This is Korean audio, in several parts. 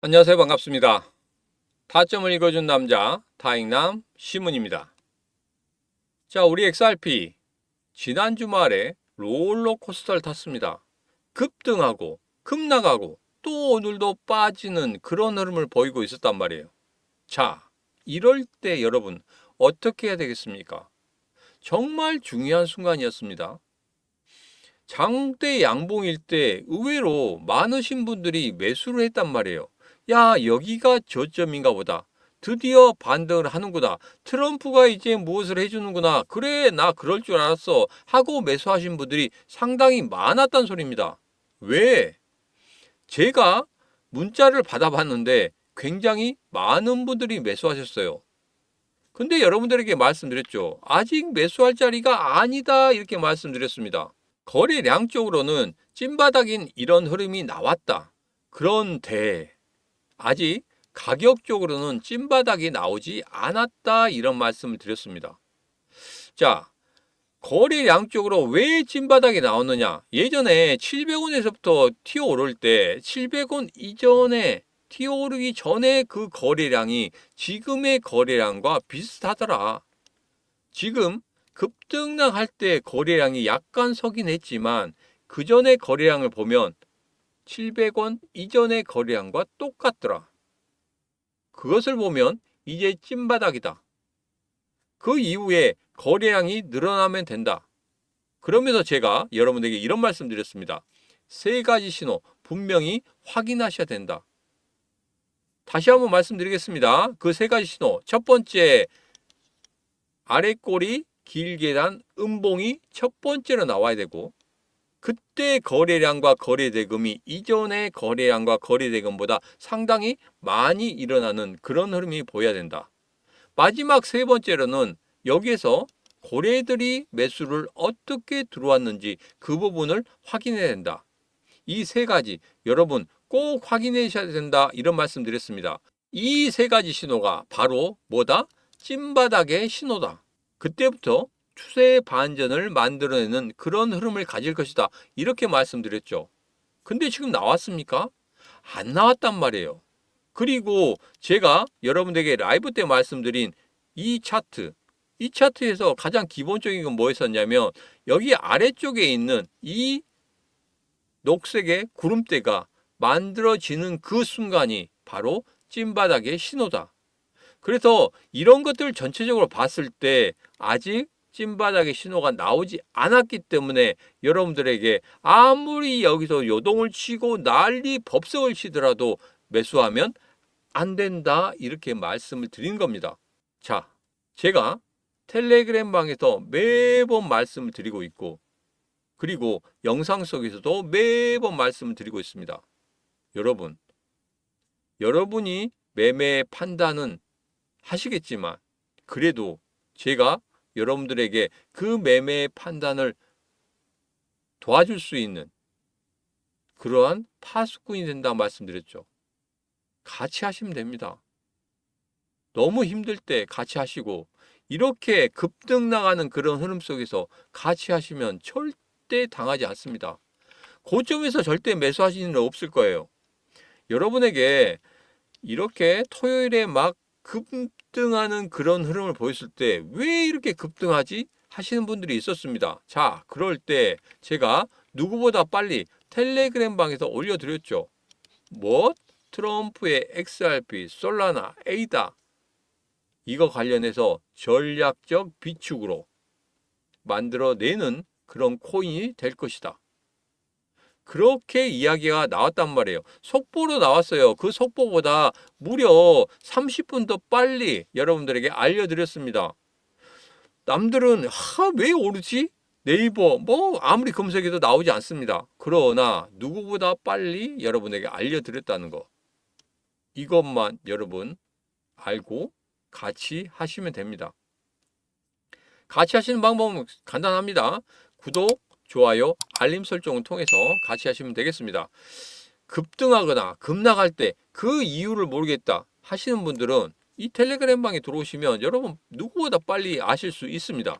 안녕하세요. 반갑습니다. 타점을 읽어준 남자 다익남 시문입니다. 자, 우리 XRP 지난 주말에 롤러코스터를 탔습니다. 급등하고 급락하고 또 오늘도 빠지는 그런 흐름을 보이고 있었단 말이에요. 자, 이럴 때 여러분 어떻게 해야 되겠습니까? 정말 중요한 순간이었습니다. 장대 양봉일 때 의외로 많으신 분들이 매수를 했단 말이에요. 야, 여기가 저점인가 보다. 드디어 반등을 하는구나. 트럼프가 이제 무엇을 해주는구나. 그래, 나 그럴 줄 알았어. 하고 매수하신 분들이 상당히 많았단 소리입니다. 왜? 제가 문자를 받아봤는데 굉장히 많은 분들이 매수하셨어요. 근데 여러분들에게 말씀드렸죠. 아직 매수할 자리가 아니다. 이렇게 말씀드렸습니다. 거래량 쪽으로는 찐바닥인 이런 흐름이 나왔다. 그런데 아직 가격 쪽으로는 찐바닥이 나오지 않았다. 이런 말씀을 드렸습니다. 자, 거래량 쪽으로 왜 찐바닥이 나오느냐? 예전에 700원에서부터 튀어오를 때 700원 이전에 튀어오르기 전에 그 거래량이 지금의 거래량과 비슷하더라. 지금 급등락할 때 거래량이 약간 서긴 했지만 그 전에 거래량을 보면 700원 이전의 거래량과 똑같더라. 그것을 보면 이제 찐바닥이다. 그 이후에 거래량이 늘어나면 된다. 그러면서 제가 여러분에게 이런 말씀 드렸습니다. 세 가지 신호 분명히 확인하셔야 된다. 다시 한번 말씀드리겠습니다. 그 세 가지 신호. 첫 번째, 아랫꼬리 길게 단 음봉이 첫 번째로 나와야 되고, 그때 거래량과 거래대금이 이전의 거래량과 거래대금보다 상당히 많이 일어나는 그런 흐름이 보여야 된다. 마지막 세 번째로는 여기에서 고래들이 매수를 어떻게 들어왔는지 그 부분을 확인해야 된다. 이 세 가지 여러분 꼭 확인하셔야 된다. 이런 말씀 드렸습니다. 이 세 가지 신호가 바로 뭐다? 찐바닥의 신호다. 그때부터 추세 반전을 만들어내는 그런 흐름을 가질 것이다. 이렇게 말씀드렸죠. 근데 지금 나왔습니까? 안 나왔단 말이에요. 그리고 제가 여러분들에게 라이브 때 말씀드린 이 차트, 이 차트에서 가장 기본적인 건 뭐였었냐면 여기 아래쪽에 있는 이 녹색의 구름대가 만들어지는 그 순간이 바로 찐바닥의 신호다. 그래서 이런 것들 전체적으로 봤을 때 아직 찐바닥의 신호가 나오지 않았기 때문에 여러분들에게 아무리 여기서 요동을 치고 난리 법석을 치더라도 매수하면 안 된다. 이렇게 말씀을 드린 겁니다. 자, 제가 텔레그램 방에서 매번 말씀을 드리고 있고, 그리고 영상 속에서도 매번 말씀을 드리고 있습니다. 여러분, 여러분이 매매 판단은 하시겠지만 그래도 제가 여러분들에게 그 매매 판단을 도와줄 수 있는 그러한 파수꾼이 된다고 말씀드렸죠. 같이 하시면 됩니다. 너무 힘들 때 같이 하시고 이렇게 급등 나가는 그런 흐름 속에서 같이 하시면 절대 당하지 않습니다. 고점에서 절대 매수하시는 일 없을 거예요. 여러분에게 이렇게 토요일에 막 급등하는 그런 흐름을 보였을 때 왜 이렇게 급등하지? 하시는 분들이 있었습니다. 자, 그럴 때 제가 누구보다 빨리 텔레그램 방에서 올려드렸죠. 뭐? 트럼프의 XRP, 솔라나, 에이다 이거 관련해서 전략적 비축으로 만들어내는 그런 코인이 될 것이다. 그렇게 이야기가 나왔단 말이에요. 속보로 나왔어요. 그 속보보다 무려 30분 더 빨리 여러분들에게 알려드렸습니다. 남들은 왜 오르지? 네이버 뭐 아무리 검색해도 나오지 않습니다. 그러나 누구보다 빨리 여러분에게 알려드렸다는 거. 이것만 여러분 알고 같이 하시면 됩니다. 같이 하시는 방법은 간단합니다. 구독, 좋아요, 알림 설정을 통해서 같이 하시면 되겠습니다. 급등하거나 급락할 때 그 이유를 모르겠다 하시는 분들은 이 텔레그램 방에 들어오시면 여러분 누구보다 빨리 아실 수 있습니다.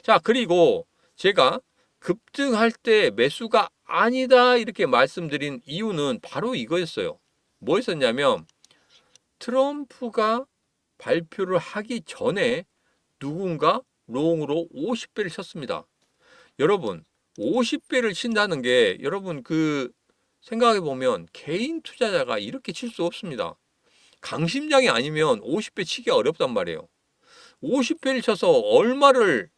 자, 그리고 제가 급등할 때 매수가 아니다 이렇게 말씀드린 이유는 바로 이거였어요. 뭐 했었냐면 트럼프가 발표를 하기 전에 누군가 롱으로 50배를 쳤습니다. 여러분 50배를 친다는 게 여러분 생각해 보면 개인 투자자가 이렇게 칠 수 없습니다. 강심장이 아니면 50배 치기 어렵단 말이에요. 50배를 쳐서 얼마를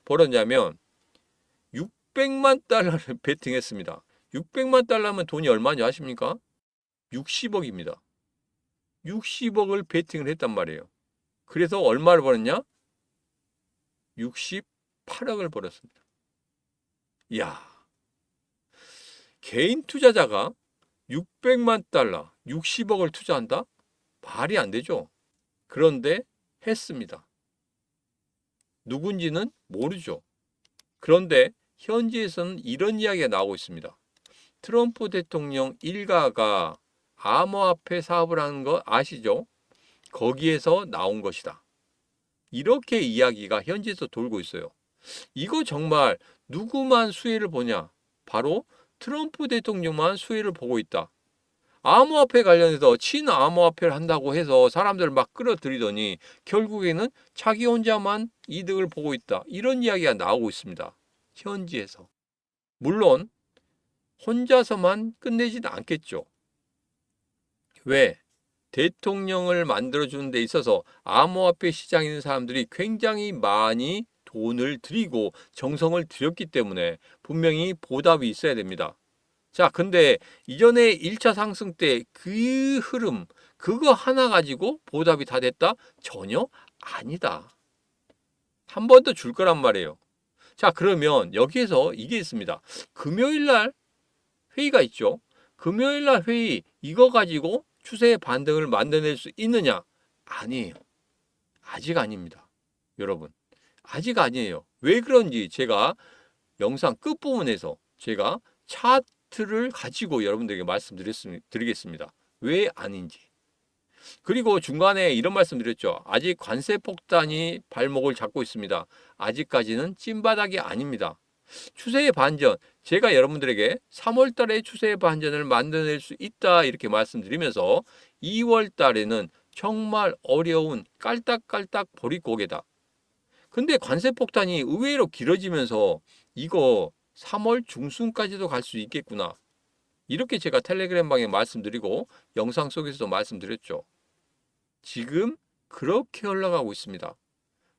벌었냐면 600만 달러를 베팅했습니다. 600만 달러면 돈이 얼마인지 아십니까? 60억입니다. 60억을 베팅을 했단 말이에요. 그래서 얼마를 벌었냐? 68억을 벌었습니다. 이야, 개인 투자자가 600만 달러, 60억을 투자한다? 말이 안 되죠. 그런데 했습니다. 누군지는 모르죠. 그런데 현지에서는 이런 이야기가 나오고 있습니다. 트럼프 대통령 일가가 암호화폐 사업을 하는 거 아시죠? 거기에서 나온 것이다. 이렇게 이야기가 현지에서 돌고 있어요. 이거 정말 누구만 수혜를 보냐? 바로 트럼프 대통령만 수혜를 보고 있다. 암호화폐 관련해서 친암호화폐를 한다고 해서 사람들을 막 끌어들이더니 결국에는 자기 혼자만 이득을 보고 있다. 이런 이야기가 나오고 있습니다. 현지에서. 물론 혼자서만 끝내지는 않겠죠. 왜? 대통령을 만들어주는 데 있어서 암호화폐 시장에 있는 사람들이 굉장히 많이 돈을 들이고 정성을 들였기 때문에 분명히 보답이 있어야 됩니다. 자, 근데 이전에 1차 상승 때 그 흐름, 그거 하나 가지고 보답이 다 됐다? 전혀 아니다. 한 번 더 줄 거란 말이에요. 자, 그러면 여기에서 이게 있습니다. 금요일 날 회의가 있죠. 금요일 날 회의, 이거 가지고 추세 반등을 만들어낼 수 있느냐? 아니에요. 아직 아닙니다. 여러분. 아직 아니에요. 왜 그런지 제가 영상 끝부분에서 제가 차트를 가지고 여러분들에게 말씀드리겠습니다. 왜 아닌지. 그리고 중간에 이런 말씀 드렸죠. 아직 관세 폭탄이 발목을 잡고 있습니다. 아직까지는 찐바닥이 아닙니다. 추세의 반전, 제가 여러분들에게 3월 달에 추세의 반전을 만들어낼 수 있다 이렇게 말씀드리면서 2월 달에는 정말 어려운 깔딱깔딱 보릿고개다. 근데 관세 폭탄이 의외로 길어지면서 이거 3월 중순까지도 갈 수 있겠구나. 이렇게 제가 텔레그램방에 말씀드리고 영상 속에서도 말씀드렸죠. 지금 그렇게 흘러가고 있습니다.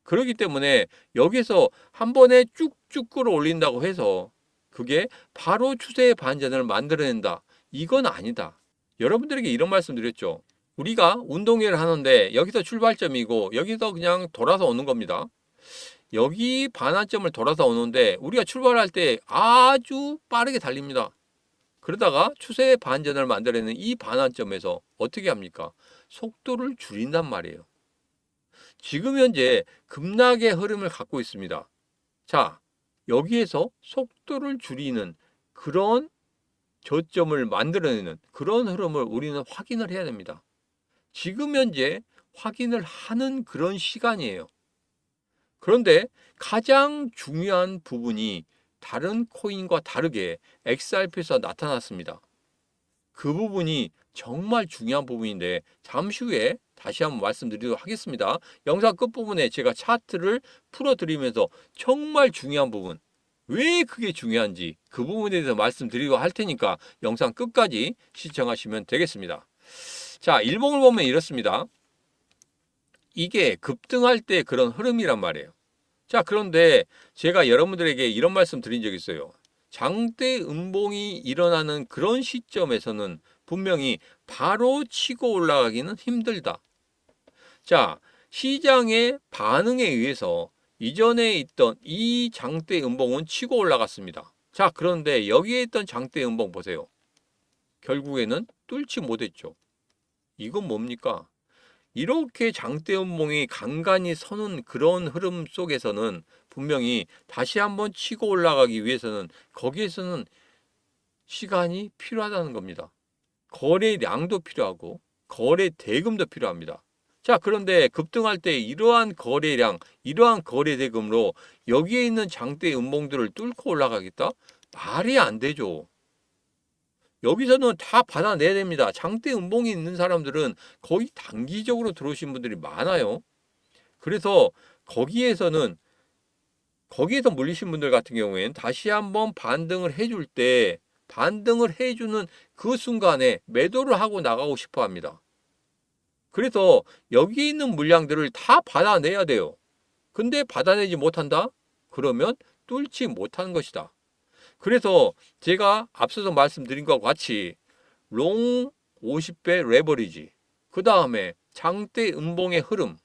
그렇기 때문에 여기서 한 번에 쭉쭉 끌어올린다고 해서 그게 바로 추세의 반전을 만들어낸다. 이건 아니다. 여러분들에게 이런 말씀 드렸죠. 우리가 운동회를 하는데 여기서 출발점이고 여기서 그냥 돌아서 오는 겁니다. 여기 반환점을 돌아서 오는데 우리가 출발할 때 아주 빠르게 달립니다. 그러다가 추세의 반전을 만들어내는 이 반환점에서 어떻게 합니까? 속도를 줄인단 말이에요. 지금 현재 급락의 흐름을 갖고 있습니다. 자, 여기에서 속도를 줄이는 그런 저점을 만들어내는 그런 흐름을 우리는 확인을 해야 됩니다. 지금 현재 확인을 하는 그런 시간이에요. 그런데 가장 중요한 부분이 다른 코인과 다르게 XRP에서 나타났습니다. 그 부분이 정말 중요한 부분인데 잠시 후에 다시 한번 말씀드리도록 하겠습니다. 영상 끝부분에 제가 차트를 풀어드리면서 정말 중요한 부분, 왜 그게 중요한지 그 부분에 대해서 말씀드리고 할 테니까 영상 끝까지 시청하시면 되겠습니다. 자, 일봉을 보면 이렇습니다. 이게 급등할 때 그런 흐름이란 말이에요. 자, 그런데 제가 여러분들에게 이런 말씀 드린 적이 있어요. 장대 음봉이 일어나는 그런 시점에서는 분명히 바로 치고 올라가기는 힘들다. 자, 시장의 반응에 의해서 이전에 있던 이 장대 음봉은 치고 올라갔습니다. 자, 그런데 여기에 있던 장대 음봉 보세요. 결국에는 뚫지 못했죠. 이건 뭡니까? 이렇게 장대 음봉이 간간히 서는 그런 흐름 속에서는 분명히 다시 한번 치고 올라가기 위해서는 거기에서는 시간이 필요하다는 겁니다. 거래량도 필요하고 거래 대금도 필요합니다. 자, 그런데 급등할 때 이러한 거래량, 이러한 거래 대금으로 여기에 있는 장대 음봉들을 뚫고 올라가겠다? 말이 안 되죠. 여기서는 다 받아내야 됩니다. 장대 음봉이 있는 사람들은 거의 단기적으로 들어오신 분들이 많아요. 그래서 거기에서 물리신 분들 같은 경우에는 다시 한번 반등을 해줄 때 반등을 해주는 그 순간에 매도를 하고 나가고 싶어 합니다. 그래서 여기 있는 물량들을 다 받아내야 돼요. 근데 받아내지 못한다? 그러면 뚫지 못하는 것이다. 그래서 제가 앞서서 말씀드린 것과 같이 롱 50배 레버리지, 그 다음에 장대 음봉의 흐름,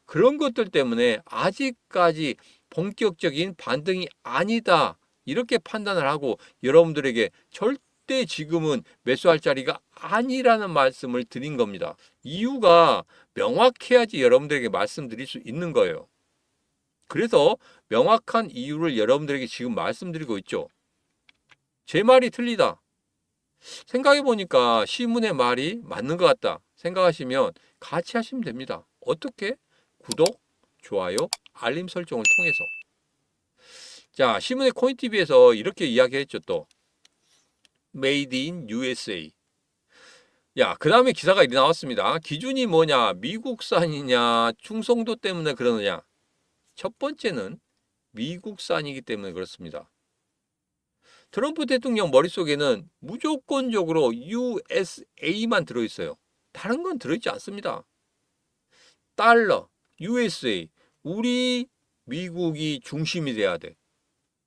그런 것들 때문에 아직까지 본격적인 반등이 아니다, 이렇게 판단을 하고 여러분들에게 절대 지금은 매수할 자리가 아니라는 말씀을 드린 겁니다. 이유가 명확해야지 여러분들에게 말씀드릴 수 있는 거예요. 그래서 명확한 이유를 여러분들에게 지금 말씀드리고 있죠. 제 말이 틀리다, 생각해보니까 시문의 말이 맞는 것 같다 생각하시면 같이 하시면 됩니다. 어떻게? 구독, 좋아요, 알림 설정을 통해서. 자, 시문의 코인TV에서 이렇게 이야기했죠. 또 Made in USA. 야, 그 다음에 기사가 이렇게 나왔습니다. 기준이 뭐냐? 미국산이냐? 충성도 때문에 그러느냐? 첫 번째는 미국산이기 때문에 그렇습니다. 트럼프 대통령 머릿속에는 무조건적으로 USA만 들어있어요. 다른 건 들어있지 않습니다. 달러, USA, 우리 미국이 중심이 돼야 돼.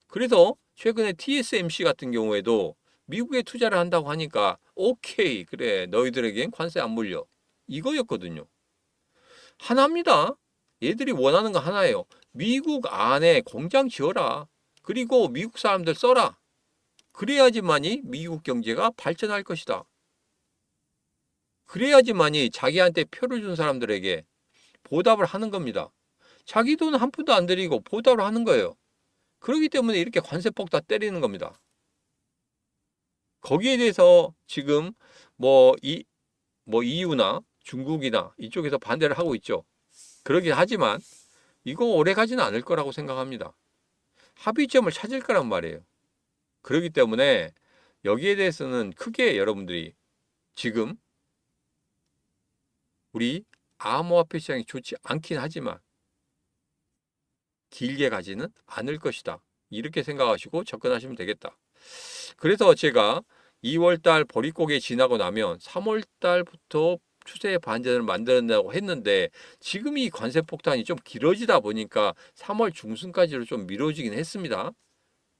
그래서 최근에 TSMC 같은 경우에도 미국에 투자를 한다고 하니까 오케이, 그래, 너희들에겐 관세 안 물려, 이거였거든요. 하나입니다. 얘들이 원하는 거 하나예요. 미국 안에 공장 지어라. 그리고 미국 사람들 써라. 그래야지만이 미국 경제가 발전할 것이다. 그래야지만이 자기한테 표를 준 사람들에게 보답을 하는 겁니다. 자기 돈 한 푼도 안 들이고 보답을 하는 거예요. 그렇기 때문에 이렇게 관세폭 다 때리는 겁니다. 거기에 대해서 지금 EU나 중국이나 이쪽에서 반대를 하고 있죠. 그러긴 하지만 이거 오래 가지는 않을 거라고 생각합니다. 합의점을 찾을 거란 말이에요. 그렇기 때문에 여기에 대해서는 크게 여러분들이 지금 우리 암호화폐 시장이 좋지 않긴 하지만 길게 가지는 않을 것이다, 이렇게 생각하시고 접근하시면 되겠다. 그래서 제가 2월달 보릿고개 지나고 나면 3월달부터 추세 반전을 만든다고 했는데 지금 이 관세 폭탄이 좀 길어지다 보니까 3월 중순까지로 좀 미뤄지긴 했습니다.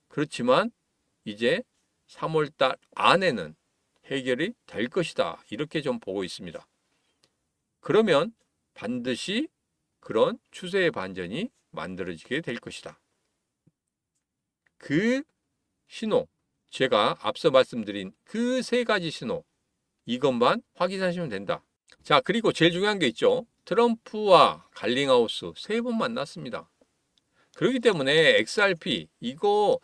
그렇지만 이제 3월달 안에는 해결이 될 것이다, 이렇게 좀 보고 있습니다. 그러면 반드시 그런 추세의 반전이 만들어지게 될 것이다. 그 신호, 제가 앞서 말씀드린 그 세 가지 신호, 이것만 확인하시면 된다. 자, 그리고 제일 중요한 게 있죠. 트럼프와 갈링하우스 세 번 만났습니다. 그렇기 때문에 XRP 이거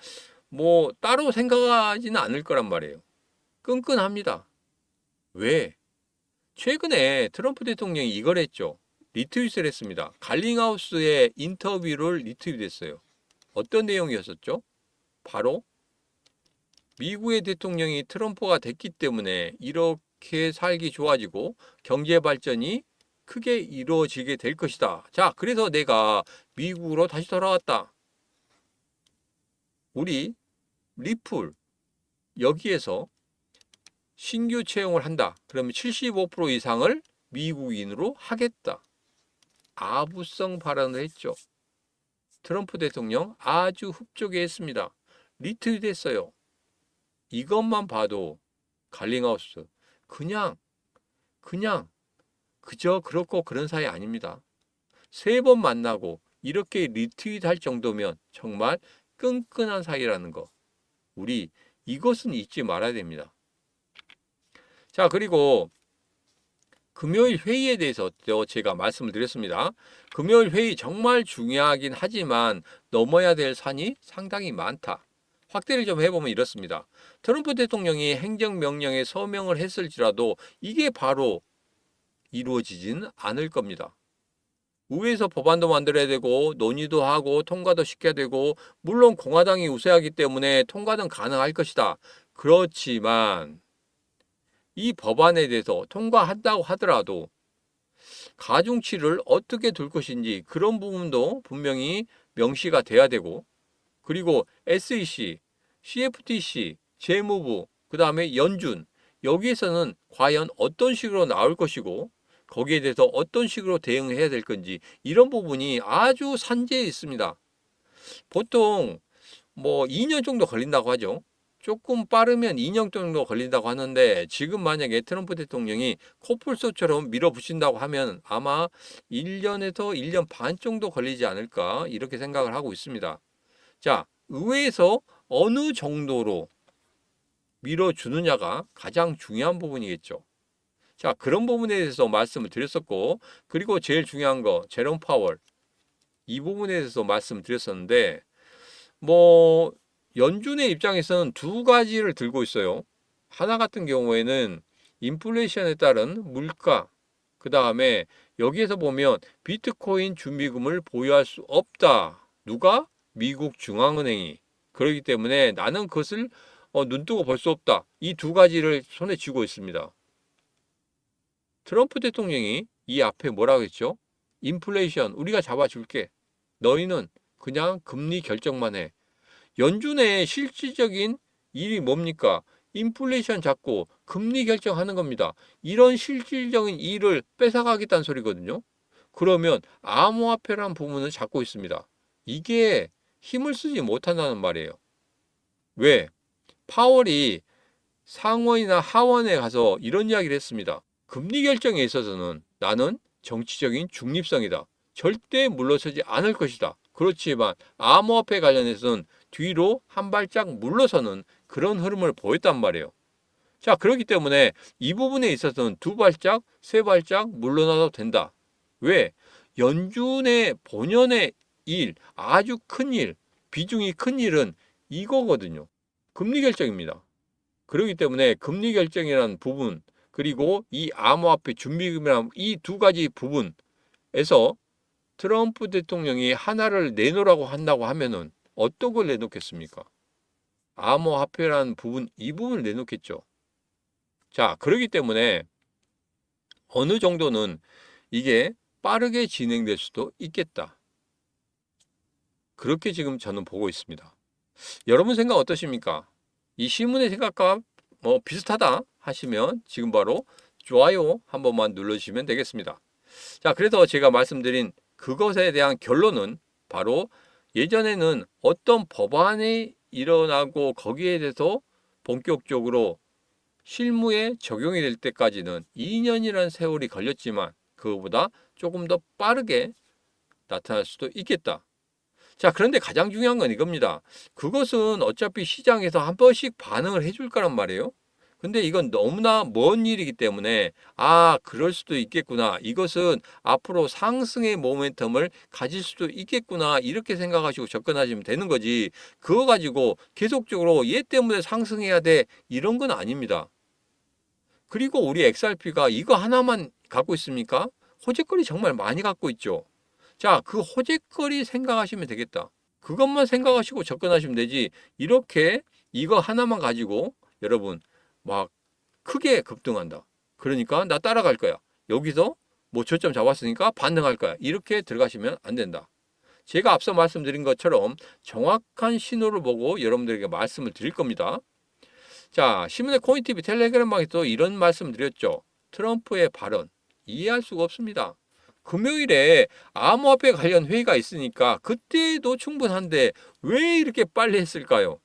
따로 생각하지는 않을 거란 말이에요. 끈끈합니다. 왜? 최근에 트럼프 대통령이 이걸 했죠. 리트윗을 했습니다. 갈링하우스의 인터뷰를 리트윗했어요. 어떤 내용이었었죠? 바로 미국의 대통령이 트럼프가 됐기 때문에 이렇게 살기 좋아지고 경제 발전이 크게 이루어지게 될 것이다. 자, 그래서 내가 미국으로 다시 돌아왔다. 우리 리플 여기에서 신규 채용을 한다. 그러면 75% 이상을 미국인으로 하겠다. 아부성 발언을 했죠. 트럼프 대통령 아주 흡족해 했습니다. 리트윗했어요. 이것만 봐도 갈링하우스 그냥 그저 그렇고 그런 사이 아닙니다. 세 번 만나고 이렇게 리트윗할 정도면 정말 끈끈한 사이라는 거, 우리 이것은 잊지 말아야 됩니다. 자, 그리고 금요일 회의에 대해서 제가 말씀을 드렸습니다. 금요일 회의 정말 중요하긴 하지만 넘어야 될 산이 상당히 많다. 확대를 좀 해보면 이렇습니다. 트럼프 대통령이 행정명령에 서명을 했을지라도 이게 바로 이루어지지는 않을 겁니다. 의회에서 법안도 만들어야 되고 논의도 하고 통과도 시켜야 되고, 물론 공화당이 우세하기 때문에 통과는 가능할 것이다. 그렇지만 이 법안에 대해서 통과한다고 하더라도 가중치를 어떻게 둘 것인지 그런 부분도 분명히 명시가 돼야 되고, 그리고 SEC, CFTC, 재무부, 그 다음에 연준, 여기에서는 과연 어떤 식으로 나올 것이고 거기에 대해서 어떤 식으로 대응해야 될 건지 이런 부분이 아주 산재해 있습니다. 보통 뭐 2년 정도 걸린다고 하죠. 조금 빠르면 2년 정도 걸린다고 하는데 지금 만약에 트럼프 대통령이 코뿔소처럼 밀어붙인다고 하면 아마 1년에서 1년 반 정도 걸리지 않을까 이렇게 생각을 하고 있습니다. 자, 의회에서 어느 정도로 밀어주느냐가 가장 중요한 부분이겠죠. 자, 그런 부분에 대해서 말씀을 드렸었고, 그리고 제일 중요한 거 제롬 파월, 이 부분에 대해서 말씀을 드렸었는데, 뭐 연준의 입장에서는 두 가지를 들고 있어요. 하나 같은 경우에는 인플레이션에 따른 물가, 그 다음에 여기에서 보면 비트코인 준비금을 보유할 수 없다. 누가? 미국 중앙은행이. 그렇기 때문에 나는 그것을 눈뜨고 볼 수 없다. 이 두 가지를 손에 쥐고 있습니다. 트럼프 대통령이 이 앞에 뭐라고 했죠? 인플레이션 우리가 잡아줄게. 너희는 그냥 금리 결정만 해. 연준의 실질적인 일이 뭡니까? 인플레이션 잡고 금리 결정하는 겁니다. 이런 실질적인 일을 뺏어가겠다는 소리거든요. 그러면 암호화폐라는 부분을 잡고 있습니다. 이게 힘을 쓰지 못한다는 말이에요. 왜? 파월이 상원이나 하원에 가서 이런 이야기를 했습니다. 금리 결정에 있어서는 나는 정치적인 중립성이다. 절대 물러서지 않을 것이다. 그렇지만 암호화폐 관련해서는 뒤로 한 발짝 물러서는 그런 흐름을 보였단 말이에요. 자, 그렇기 때문에 이 부분에 있어서는 두 발짝, 세 발짝 물러나도 된다. 왜? 연준의 본연의 일, 아주 큰 일, 비중이 큰 일은 이거거든요. 금리 결정입니다. 그렇기 때문에 금리 결정이라는 부분, 그리고 이 암호화폐 준비금이라는 이 두 가지 부분에서 트럼프 대통령이 하나를 내놓으라고 한다고 하면은 어떤 걸 내놓겠습니까? 암호화폐라는 부분, 이 부분을 내놓겠죠. 자, 그렇기 때문에 어느 정도는 이게 빠르게 진행될 수도 있겠다. 그렇게 지금 저는 보고 있습니다. 여러분 생각 어떠십니까? 이 신문의 생각과 비슷하다 하시면 지금 바로 좋아요 한 번만 눌러주시면 되겠습니다. 자, 그래서 제가 말씀드린 그것에 대한 결론은 바로 예전에는 어떤 법안이 일어나고 거기에 대해서 본격적으로 실무에 적용이 될 때까지는 2년이라는 세월이 걸렸지만 그거보다 조금 더 빠르게 나타날 수도 있겠다. 자, 그런데 가장 중요한 건 이겁니다. 그것은 어차피 시장에서 한 번씩 반응을 해줄 거란 말이에요. 근데 이건 너무나 먼 일이기 때문에 그럴 수도 있겠구나. 이것은 앞으로 상승의 모멘텀을 가질 수도 있겠구나. 이렇게 생각하시고 접근하시면 되는 거지. 그거 가지고 계속적으로 얘 때문에 상승해야 돼. 이런 건 아닙니다. 그리고 우리 XRP가 이거 하나만 갖고 있습니까? 호재거리 정말 많이 갖고 있죠. 자, 그 호재거리 생각하시면 되겠다. 그것만 생각하시고 접근하시면 되지. 이렇게 이거 하나만 가지고 여러분 막 크게 급등한다. 그러니까 나 따라갈 거야. 여기서 뭐 저점 잡았으니까 반등할 거야. 이렇게 들어가시면 안 된다. 제가 앞서 말씀드린 것처럼 정확한 신호를 보고 여러분들에게 말씀을 드릴 겁니다. 자, 신문의 코인TV 텔레그램방에서 이런 말씀 드렸죠. 트럼프의 발언 이해할 수가 없습니다. 금요일에 암호화폐 관련 회의가 있으니까 그때도 충분한데 왜 이렇게 빨리 했을까요?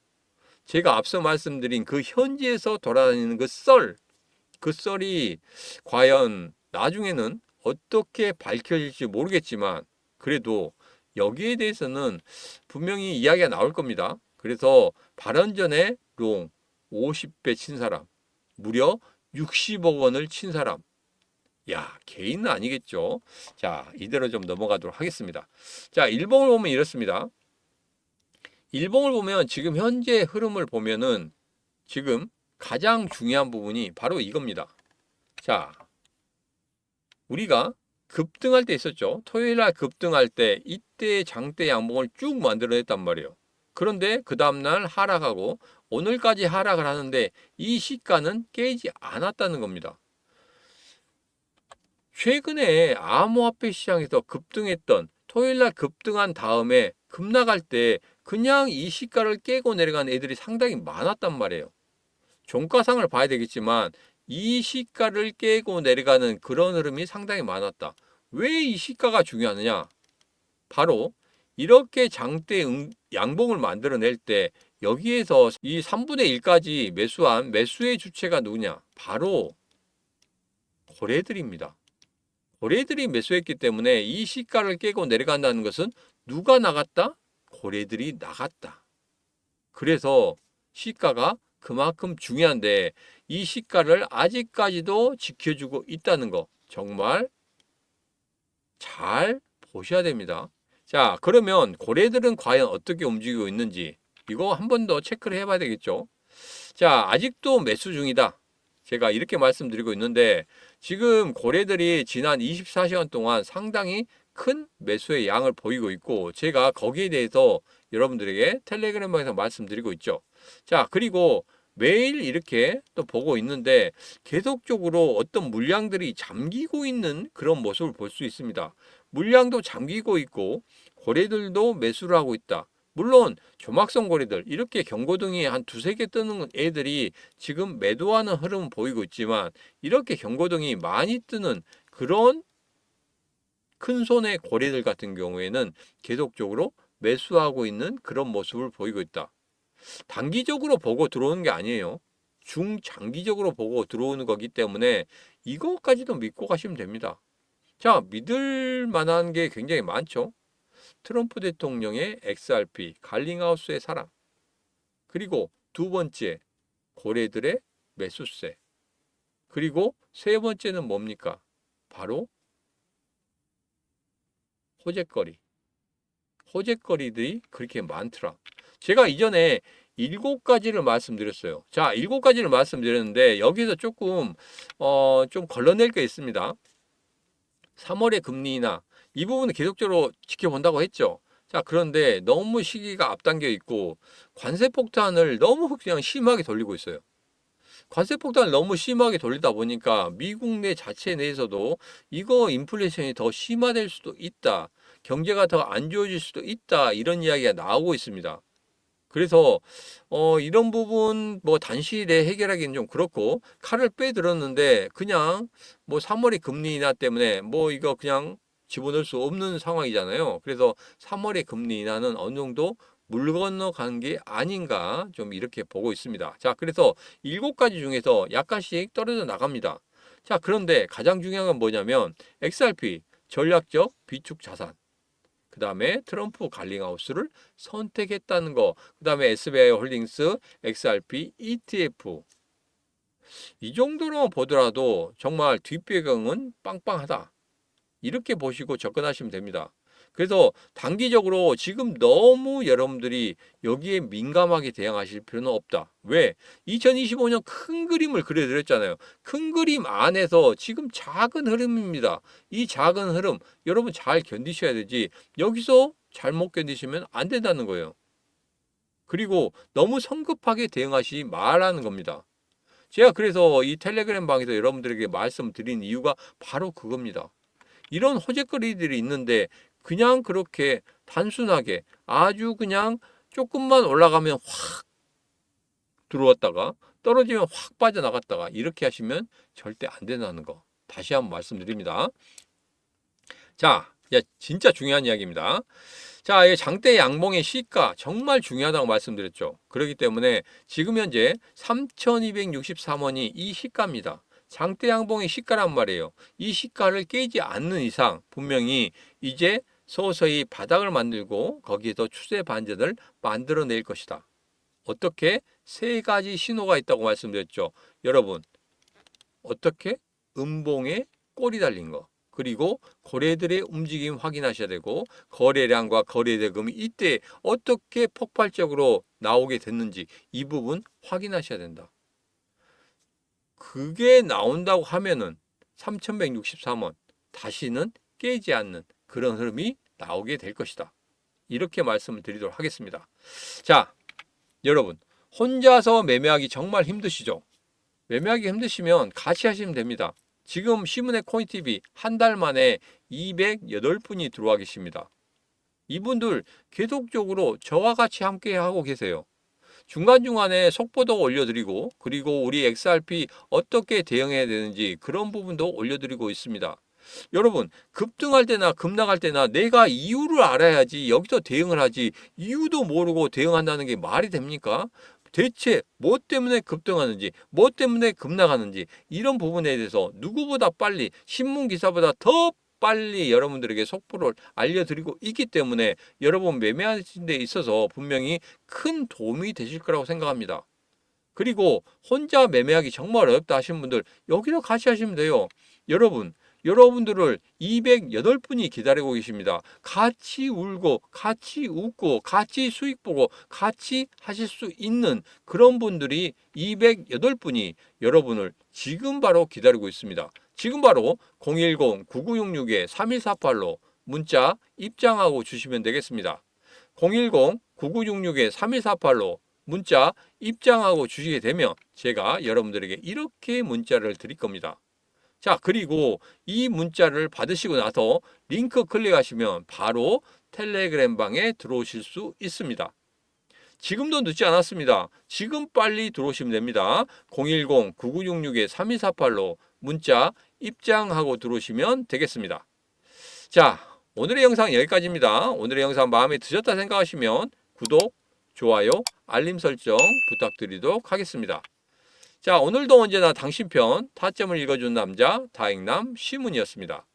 제가 앞서 말씀드린 그 현지에서 돌아다니는 그 썰이 과연 나중에는 어떻게 밝혀질지 모르겠지만 그래도 여기에 대해서는 분명히 이야기가 나올 겁니다. 그래서 발언 전에 롱 50배 친 사람, 무려 60억 원을 친 사람. 야, 개인은 아니겠죠. 자, 이대로 좀 넘어가도록 하겠습니다. 자, 일봉을 보면 이렇습니다. 일봉을 보면 지금 현재 흐름을 보면은 지금 가장 중요한 부분이 바로 이겁니다. 자, 우리가 급등할 때 있었죠. 토요일 날 급등할 때 이때 장대 양봉을 쭉 만들어냈단 말이에요. 그런데 그 다음날 하락하고 오늘까지 하락을 하는데 이 시가는 깨지 않았다는 겁니다. 최근에 암호화폐 시장에서 급등했던 토요일날 급등한 다음에 급락할 때 그냥 이 시가를 깨고 내려간 애들이 상당히 많았단 말이에요. 종가상을 봐야 되겠지만 이 시가를 깨고 내려가는 그런 흐름이 상당히 많았다. 왜 이 시가가 중요하느냐? 바로 이렇게 장대 양봉을 만들어낼 때 여기에서 이 3분의 1까지 매수한 매수의 주체가 누구냐? 바로 고래들입니다. 고래들이 매수했기 때문에 이 시가를 깨고 내려간다는 것은 누가 나갔다? 고래들이 나갔다. 그래서 시가가 그만큼 중요한데 이 시가를 아직까지도 지켜주고 있다는 거 정말 잘 보셔야 됩니다. 자, 그러면 고래들은 과연 어떻게 움직이고 있는지 이거 한 번 더 체크를 해봐야 되겠죠. 자, 아직도 매수 중이다. 제가 이렇게 말씀드리고 있는데 지금 고래들이 지난 24시간 동안 상당히 큰 매수의 양을 보이고 있고 제가 거기에 대해서 여러분들에게 텔레그램방에서 말씀드리고 있죠. 자, 그리고 매일 이렇게 또 보고 있는데 계속적으로 어떤 물량들이 잠기고 있는 그런 모습을 볼 수 있습니다. 물량도 잠기고 있고 고래들도 매수를 하고 있다. 물론 조막성 고래들 이렇게 경고등이 한 두세 개 뜨는 애들이 지금 매도하는 흐름은 보이고 있지만 이렇게 경고등이 많이 뜨는 그런 큰 손의 고래들 같은 경우에는 계속적으로 매수하고 있는 그런 모습을 보이고 있다. 단기적으로 보고 들어오는 게 아니에요. 중장기적으로 보고 들어오는 거기 때문에 이것까지도 믿고 가시면 됩니다. 자, 믿을 만한 게 굉장히 많죠. 트럼프 대통령의 XRP, 갈링하우스의 사랑. 그리고 두 번째, 고래들의 매수세. 그리고 세 번째는 뭡니까? 바로 호재거리. 호재거리들이 그렇게 많더라. 제가 이전에 7가지를 말씀드렸어요. 자, 7가지를 말씀드렸는데 여기서 조금 좀 걸러낼 게 있습니다. 3월의 금리 인하 이 부분은 계속적으로 지켜본다고 했죠. 자, 그런데 너무 시기가 앞당겨 있고 관세 폭탄을 너무 그냥 심하게 돌리고 있어요. 관세 폭탄을 너무 심하게 돌리다 보니까 미국 내 자체 내에서도 이거 인플레이션이 더 심화될 수도 있다. 경제가 더 안 좋아질 수도 있다. 이런 이야기가 나오고 있습니다. 그래서 이런 부분 뭐 단시일에 해결하기는 좀 그렇고 칼을 빼들었는데 그냥 뭐 3월의 금리 인하 때문에 뭐 이거 그냥 집어넣을 수 없는 상황이잖아요. 그래서 3월의 금리 인하는 어느 정도 물 건너간 게 아닌가 좀 이렇게 보고 있습니다. 자, 그래서 7가지 중에서 약간씩 떨어져 나갑니다. 자, 그런데 가장 중요한 건 뭐냐면 XRP 전략적 비축 자산. 그 다음에 트럼프 갈링하우스를 선택했다는 거. 그 다음에 SBI 홀딩스, XRP, ETF. 이 정도로만 보더라도 정말 뒷배경은 빵빵하다. 이렇게 보시고 접근하시면 됩니다. 그래서 단기적으로 지금 너무 여러분들이 여기에 민감하게 대응하실 필요는 없다. 왜? 2025년 큰 그림을 그려드렸잖아요. 큰 그림 안에서 지금 작은 흐름입니다. 이 작은 흐름 여러분 잘 견디셔야 되지 여기서 잘못 견디시면 안 된다는 거예요. 그리고 너무 성급하게 대응하시지 말라는 겁니다. 제가 그래서 이 텔레그램 방에서 여러분들에게 말씀드린 이유가 바로 그겁니다. 이런 호재거리들이 있는데 그냥 그렇게 단순하게 아주 그냥 조금만 올라가면 확 들어왔다가 떨어지면 확 빠져나갔다가 이렇게 하시면 절대 안 된다는 거 다시 한번 말씀드립니다. 자, 이제 진짜 중요한 이야기입니다. 자, 이 장대 양봉의 시가 정말 중요하다고 말씀드렸죠. 그렇기 때문에 지금 현재 3,263원이 이 시가입니다. 장대 양봉의 시가란 말이에요. 이 시가를 깨지 않는 이상 분명히 이제 서서히 바닥을 만들고 거기에서 추세 반전을 만들어낼 것이다. 어떻게? 세 가지 신호가 있다고 말씀드렸죠. 여러분, 어떻게? 음봉에 꼬리 달린 거. 그리고 고래들의 움직임 확인하셔야 되고 거래량과 거래대금이 이때 어떻게 폭발적으로 나오게 됐는지 이 부분 확인하셔야 된다. 그게 나온다고 하면은 3,163원 다시는 깨지 않는 그런 흐름이 나오게 될 것이다. 이렇게 말씀을 드리도록 하겠습니다. 자, 여러분 혼자서 매매하기 정말 힘드시죠? 매매하기 힘드시면 같이 하시면 됩니다. 지금 시문의 코인TV 한 달 만에 208분이 들어와 계십니다. 이분들 계속적으로 저와 같이 함께 하고 계세요. 중간중간에 속보도 올려드리고 그리고 우리 XRP 어떻게 대응해야 되는지 그런 부분도 올려드리고 있습니다. 여러분 급등할 때나 급락할 때나 내가 이유를 알아야지 여기서 대응을 하지 이유도 모르고 대응한다는 게 말이 됩니까? 대체 뭐 때문에 급등하는지 뭐 때문에 급락하는지 이런 부분에 대해서 누구보다 빨리 신문기사보다 더 빨리 여러분들에게 속보를 알려드리고 있기 때문에 여러분 매매하시는 데 있어서 분명히 큰 도움이 되실 거라고 생각합니다. 그리고 혼자 매매하기 정말 어렵다 하시는 분들 여기서 같이 하시면 돼요. 여러분들을 208분이 기다리고 계십니다. 같이 울고 같이 웃고 같이 수익 보고 같이 하실 수 있는 그런 분들이 208분이 여러분을 지금 바로 기다리고 있습니다. 지금 바로 010-9966-3148로 문자 입장하고 주시면 되겠습니다. 010-9966-3148로 문자 입장하고 주시게 되면 제가 여러분들에게 이렇게 문자를 드릴 겁니다. 자, 그리고 이 문자를 받으시고 나서 링크 클릭하시면 바로 텔레그램 방에 들어오실 수 있습니다. 지금도 늦지 않았습니다. 지금 빨리 들어오시면 됩니다. 010-9966-3248로 문자 입장하고 들어오시면 되겠습니다. 자, 오늘의 영상 여기까지입니다. 오늘의 영상 마음에 드셨다 생각하시면 구독, 좋아요, 알림 설정 부탁드리도록 하겠습니다. 자, 오늘도 언제나 당신 편 타점을 읽어준 남자 다익남 시문이었습니다.